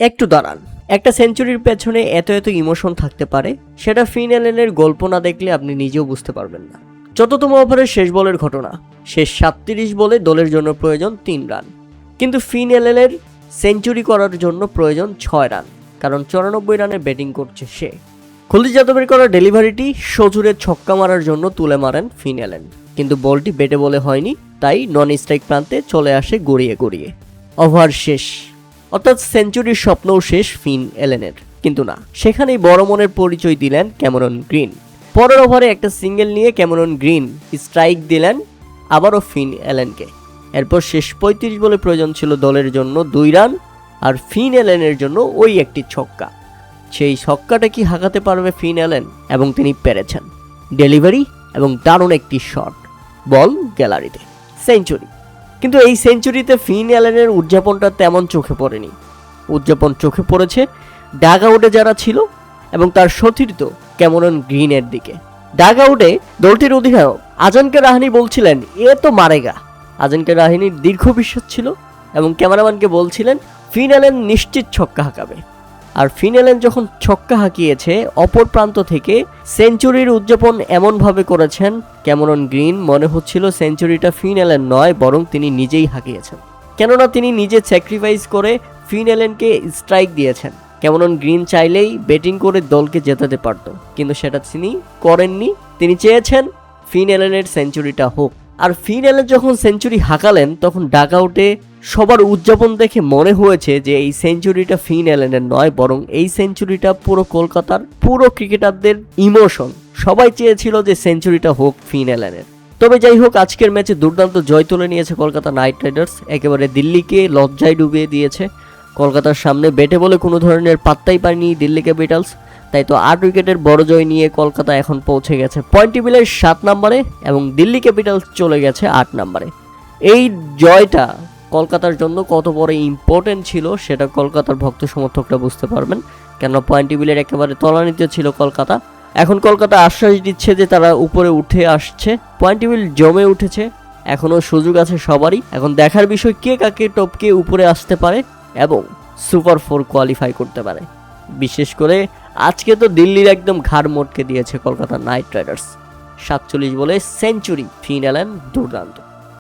একটু দাঁড়ান, একটা সেঞ্চুরির পেছনে এত এত ইমোশন থাকতে পারে, সেটা ফিন অ্যালেনের গল্প না দেখলে আপনি নিজেও বুঝতে পারবেন না। চতুর্থ ওভারের শেষ বলের ঘটনা, শেষ 37 বলে দলের জন্য প্রয়োজন 3 রান, কিন্তু ফিন অ্যালেনের সেঞ্চুরি করার জন্য প্রয়োজন 6 রান, কারণ 94 রানে ব্যাটিং করছে সে। কুলদীপ যাদবের করা ডেলিভারিটি সজোরে ছক্কা মারার জন্য তুলে মারেন ফিন অ্যালেন, কিন্তু বলটি ব্যাটে বলে হয়নি, তাই নন স্ট্রাইক প্রান্তে চলে আসে গড়িয়ে গড়িয়ে। ওভার শেষ, অর্থাৎ সেঞ্চুরির স্বপ্নও শেষ ফিন অ্যালেনের, কিন্তু না, সেখানেই বড় মনের পরিচয় দিলেন ক্যামেরন গ্রিন। পরের ওভারে একটা সিঙ্গেল নিয়ে ক্যামেরন গ্রিন স্ট্রাইক দিলেন আবারও ফিন অ্যালেনকে। এরপর শেষ 35 বলে প্রয়োজন ছিল দলের জন্য 2 রান, আর ফিন অ্যালেনের জন্য ওই একটি ছক্কা। সেই ছক্কাটা কি হাঁকাতে পারবে ফিন অ্যালেন, এবং তিনি পেরেছেন। ডেলিভারি এবং দারুণ একটি শট, বল গ্যালারিতে, সেঞ্চুরি। কিন্তু এই সেঞ্চুরিতে ফিন অ্যালেনের উদযাপনটা তেমন চোখে পড়েনি। উদযাপন চোখে পড়েছে ডাগ আউটে যারা ছিল এবং তার সতীর্থ ক্যামেরন গ্রিনের দিকে। ডাগ আউটে দলটির অধিনায়ক আজানকে রাহানি বলছিলেন, এ তো মারেগা। আজানকে রাহানির দীর্ঘ বিশ্বাস ছিল এবং ক্যামেরাম্যানকে বলছিলেন ফিন অ্যালেন নিশ্চিত ছক্কা হাঁকাবে। আর ফিন অ্যালেন যখন ছক্কা হাঁকিয়েছে, অপর প্রান্ত থেকে সেঞ্চুরির উদযাপন এমনভাবে করেছেন ক্যামেরন গ্রিন, মনে হচ্ছিল সেঞ্চুরিটা ফিন অ্যালেন নয়, বরং তিনি নিজেই হাঁকিয়েছেন। কেননা তিনি নিজে স্যাক্রিফাইস করে ফিন অ্যালেনকে স্ট্রাইক দিয়েছেন। ক্যামেরন গ্রিন চাইলেই ব্যাটিং করে দলকে জেতাতে পারত, কিন্তু সেটা তিনি করেননি। তিনি চেয়েছেন ফিন অ্যালেনের সেঞ্চুরিটা হোক। আর ফিন অ্যালেন যখন সেঞ্চুরি হাঁকালেন, তখন ডাগ আউটে সবার উদযাপন দেখে মনে হয়েছে যে এই সেঞ্চুরিটা ফিন অ্যালেনের নয়, বরং এই সেঞ্চুরিটা পুরো কলকাতার পুরো ক্রিকেটারদের ইমোশন। সবাই চেয়েছিল যে সেঞ্চুরিটা হোক ফিন অ্যালেনের। তবে যাই হোক, আজকের ম্যাচে দুর্দান্ত জয় তুলে নিয়েছে কলকাতা নাইট রাইডার্স। একেবারে দিল্লিকে লজ্জায় ডুবিয়ে দিয়েছে। কলকাতার সামনে ব্যাটে বলে কোনো ধরনের পাত্তাই পায়নি দিল্লি ক্যাপিটালস। তাই তো 8 উইকেটের বড় জয় নিয়ে কলকাতা এখন পৌঁছে গেছে পয়েন্ট টেবিলের 7 নম্বরে এবং দিল্লি ক্যাপিটালস চলে গেছে 8 নম্বরে। এই জয়টা কলকাতার জন্য কত বড় ইম্পর্টেন্ট ছিল সেটা কলকাতার ভক্ত সমর্থকরা বুঝতে পারবেন, কেননা পয়েন্ট টেবিলের একেবারে তলানিতে ছিল কলকাতা। এখন কলকাতা আশ্বাস দিচ্ছে যে তারা উপরে উঠে আসছে, পয়েন্ট টেবিল জমে উঠেছে, এখনও সুযোগ আছে সবারই। এখন দেখার বিষয় কে কাকে টপকে উপরে আসতে পারে এবং সুপার 4 কোয়ালিফাই করতে পারে। বিশেষ করে আজকে তো দিল্লির একদম ঘাড় মটকে দিয়েছে কলকাতা নাইট রাইডার্স। 47 বলে সেঞ্চুরি, ফিন অ্যালেন দুর্দান্ত।